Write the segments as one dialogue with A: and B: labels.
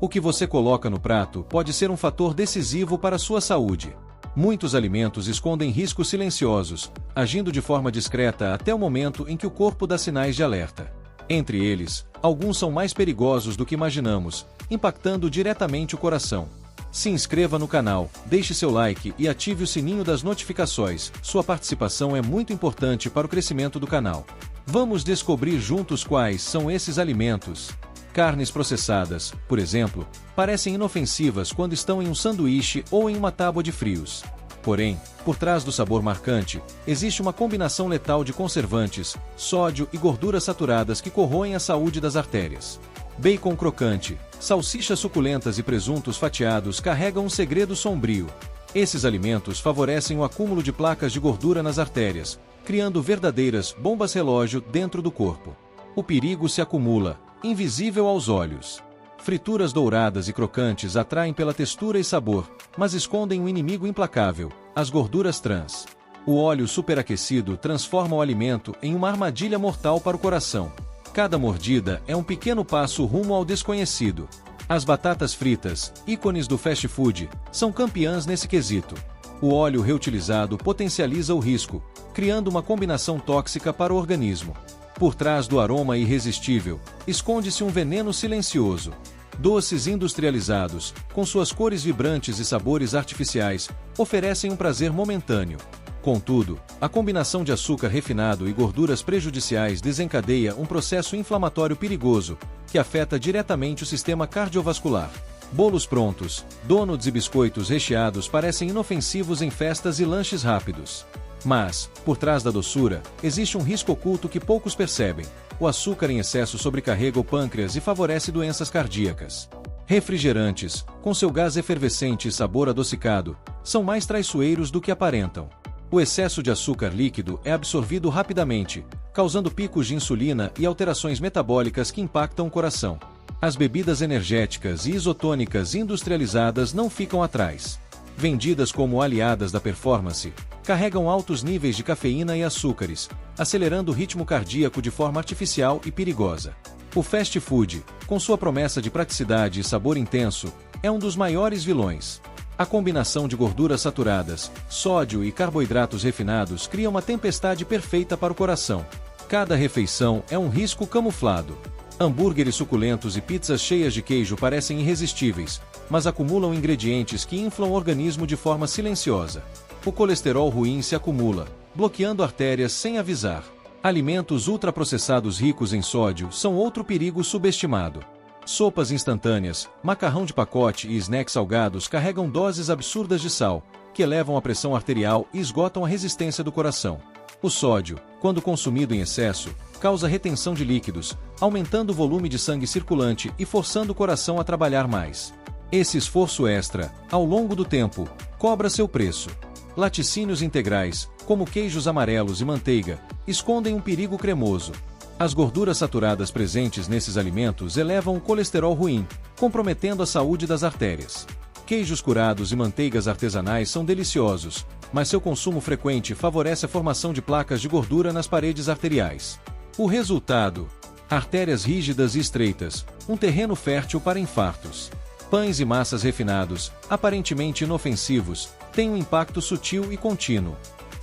A: O que você coloca no prato pode ser um fator decisivo para a sua saúde. Muitos alimentos escondem riscos silenciosos, agindo de forma discreta até o momento em que o corpo dá sinais de alerta. Entre eles, alguns são mais perigosos do que imaginamos, impactando diretamente o coração. Se inscreva no canal, deixe seu like e ative o sininho das notificações. Sua participação é muito importante para o crescimento do canal. Vamos descobrir juntos quais são esses alimentos. Carnes processadas, por exemplo, parecem inofensivas quando estão em um sanduíche ou em uma tábua de frios. Porém, por trás do sabor marcante, existe uma combinação letal de conservantes, sódio e gorduras saturadas que corroem a saúde das artérias. Bacon crocante, salsichas suculentas e presuntos fatiados carregam um segredo sombrio. Esses alimentos favorecem o acúmulo de placas de gordura nas artérias, criando verdadeiras bombas relógio dentro do corpo. O perigo se acumula, invisível aos olhos. Frituras douradas e crocantes atraem pela textura e sabor, mas escondem um inimigo implacável, as gorduras trans. O óleo superaquecido transforma o alimento em uma armadilha mortal para o coração. Cada mordida é um pequeno passo rumo ao desconhecido. As batatas fritas, ícones do fast food, são campeãs nesse quesito. O óleo reutilizado potencializa o risco, criando uma combinação tóxica para o organismo. Por trás do aroma irresistível, esconde-se um veneno silencioso. Doces industrializados, com suas cores vibrantes e sabores artificiais, oferecem um prazer momentâneo. Contudo, a combinação de açúcar refinado e gorduras prejudiciais desencadeia um processo inflamatório perigoso, que afeta diretamente o sistema cardiovascular. Bolos prontos, donuts e biscoitos recheados parecem inofensivos em festas e lanches rápidos. Mas, por trás da doçura, existe um risco oculto que poucos percebem. O açúcar em excesso sobrecarrega o pâncreas e favorece doenças cardíacas. Refrigerantes, com seu gás efervescente e sabor adocicado, são mais traiçoeiros do que aparentam. O excesso de açúcar líquido é absorvido rapidamente, causando picos de insulina e alterações metabólicas que impactam o coração. As bebidas energéticas e isotônicas industrializadas não ficam atrás. Vendidas como aliadas da performance, carregam altos níveis de cafeína e açúcares, acelerando o ritmo cardíaco de forma artificial e perigosa. O fast food, com sua promessa de praticidade e sabor intenso, é um dos maiores vilões. A combinação de gorduras saturadas, sódio e carboidratos refinados cria uma tempestade perfeita para o coração. Cada refeição é um risco camuflado. Hambúrgueres suculentos e pizzas cheias de queijo parecem irresistíveis, mas acumulam ingredientes que inflam o organismo de forma silenciosa. O colesterol ruim se acumula, bloqueando artérias sem avisar. Alimentos ultraprocessados ricos em sódio são outro perigo subestimado. Sopas instantâneas, macarrão de pacote e snacks salgados carregam doses absurdas de sal, que elevam a pressão arterial e esgotam a resistência do coração. O sódio, quando consumido em excesso, causa retenção de líquidos, aumentando o volume de sangue circulante e forçando o coração a trabalhar mais. Esse esforço extra, ao longo do tempo, cobra seu preço. Laticínios integrais, como queijos amarelos e manteiga, escondem um perigo cremoso. As gorduras saturadas presentes nesses alimentos elevam o colesterol ruim, comprometendo a saúde das artérias. Queijos curados e manteigas artesanais são deliciosos, mas seu consumo frequente favorece a formação de placas de gordura nas paredes arteriais. O resultado: artérias rígidas e estreitas, um terreno fértil para infartos. Pães e massas refinados, aparentemente inofensivos, têm um impacto sutil e contínuo.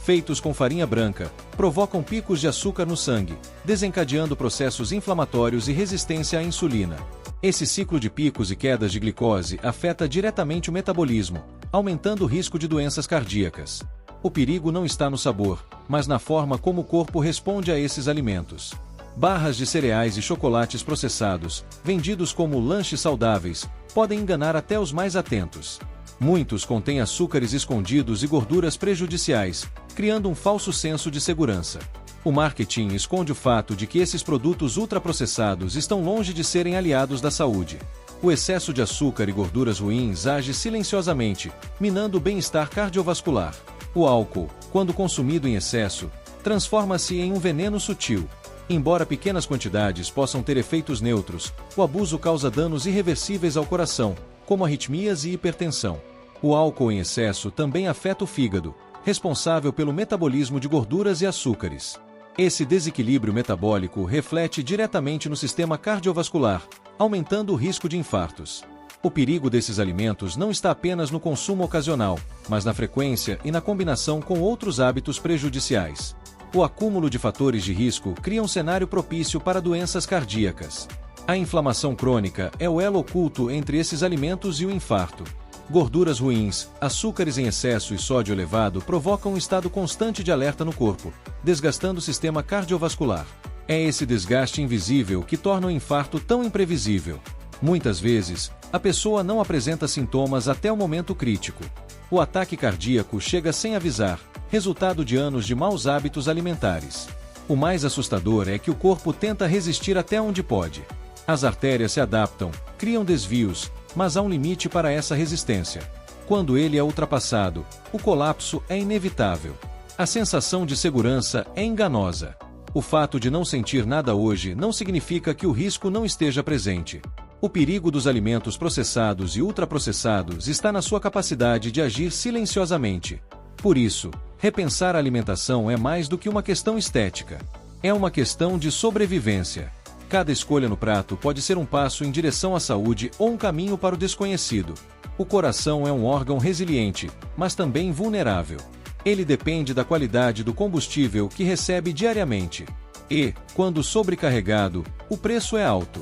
A: Feitos com farinha branca, provocam picos de açúcar no sangue, desencadeando processos inflamatórios e resistência à insulina. Esse ciclo de picos e quedas de glicose afeta diretamente o metabolismo, aumentando o risco de doenças cardíacas. O perigo não está no sabor, mas na forma como o corpo responde a esses alimentos. Barras de cereais e chocolates processados, vendidos como lanches saudáveis, podem enganar até os mais atentos. Muitos contêm açúcares escondidos e gorduras prejudiciais, criando um falso senso de segurança. O marketing esconde o fato de que esses produtos ultraprocessados estão longe de serem aliados da saúde. O excesso de açúcar e gorduras ruins age silenciosamente, minando o bem-estar cardiovascular. O álcool, quando consumido em excesso, transforma-se em um veneno sutil. Embora pequenas quantidades possam ter efeitos neutros, o abuso causa danos irreversíveis ao coração, como arritmias e hipertensão. O álcool em excesso também afeta o fígado, responsável pelo metabolismo de gorduras e açúcares. Esse desequilíbrio metabólico reflete diretamente no sistema cardiovascular, aumentando o risco de infartos. O perigo desses alimentos não está apenas no consumo ocasional, mas na frequência e na combinação com outros hábitos prejudiciais. O acúmulo de fatores de risco cria um cenário propício para doenças cardíacas. A inflamação crônica é o elo oculto entre esses alimentos e o infarto. Gorduras ruins, açúcares em excesso e sódio elevado provocam um estado constante de alerta no corpo, desgastando o sistema cardiovascular. É esse desgaste invisível que torna o infarto tão imprevisível. Muitas vezes, a pessoa não apresenta sintomas até o momento crítico. O ataque cardíaco chega sem avisar, resultado de anos de maus hábitos alimentares. O mais assustador é que o corpo tenta resistir até onde pode. As artérias se adaptam, criam desvios, mas há um limite para essa resistência. Quando ele é ultrapassado, o colapso é inevitável. A sensação de segurança é enganosa. O fato de não sentir nada hoje não significa que o risco não esteja presente. O perigo dos alimentos processados e ultraprocessados está na sua capacidade de agir silenciosamente. Por isso, repensar a alimentação é mais do que uma questão estética. É uma questão de sobrevivência. Cada escolha no prato pode ser um passo em direção à saúde ou um caminho para o desconhecido. O coração é um órgão resiliente, mas também vulnerável. Ele depende da qualidade do combustível que recebe diariamente. E, quando sobrecarregado, o preço é alto.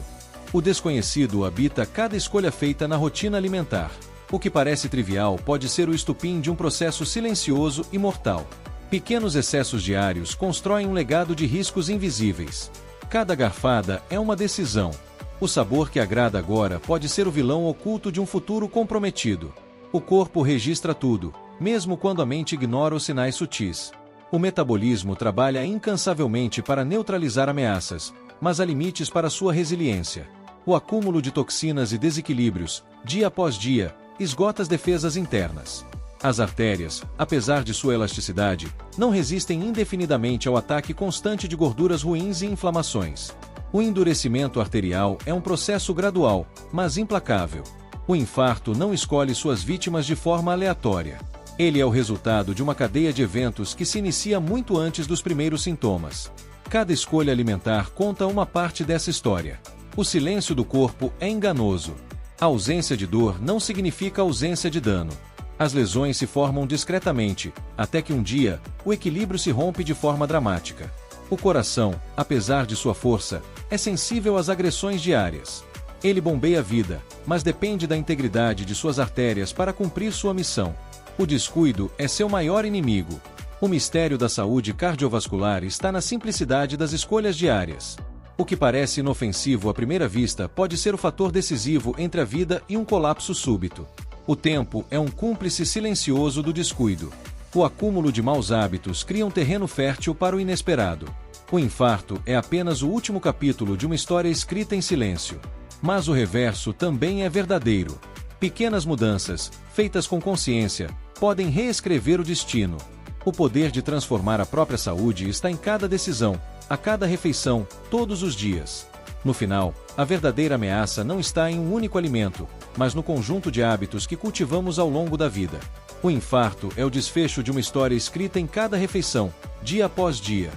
A: O desconhecido habita cada escolha feita na rotina alimentar. O que parece trivial pode ser o estupim de um processo silencioso e mortal. Pequenos excessos diários constroem um legado de riscos invisíveis. Cada garfada é uma decisão. O sabor que agrada agora pode ser o vilão oculto de um futuro comprometido. O corpo registra tudo, mesmo quando a mente ignora os sinais sutis. O metabolismo trabalha incansavelmente para neutralizar ameaças, mas há limites para sua resiliência. O acúmulo de toxinas e desequilíbrios, dia após dia, esgota as defesas internas. As artérias, apesar de sua elasticidade, não resistem indefinidamente ao ataque constante de gorduras ruins e inflamações. O endurecimento arterial é um processo gradual, mas implacável. O infarto não escolhe suas vítimas de forma aleatória. Ele é o resultado de uma cadeia de eventos que se inicia muito antes dos primeiros sintomas. Cada escolha alimentar conta uma parte dessa história. O silêncio do corpo é enganoso. A ausência de dor não significa ausência de dano. As lesões se formam discretamente, até que um dia, o equilíbrio se rompe de forma dramática. O coração, apesar de sua força, é sensível às agressões diárias. Ele bombeia a vida, mas depende da integridade de suas artérias para cumprir sua missão. O descuido é seu maior inimigo. O mistério da saúde cardiovascular está na simplicidade das escolhas diárias. O que parece inofensivo à primeira vista pode ser o fator decisivo entre a vida e um colapso súbito. O tempo é um cúmplice silencioso do descuido. O acúmulo de maus hábitos cria um terreno fértil para o inesperado. O infarto é apenas o último capítulo de uma história escrita em silêncio. Mas o reverso também é verdadeiro. Pequenas mudanças, feitas com consciência, podem reescrever o destino. O poder de transformar a própria saúde está em cada decisão, a cada refeição, todos os dias. No final, a verdadeira ameaça não está em um único alimento, mas no conjunto de hábitos que cultivamos ao longo da vida. O infarto é o desfecho de uma história escrita em cada refeição, dia após dia.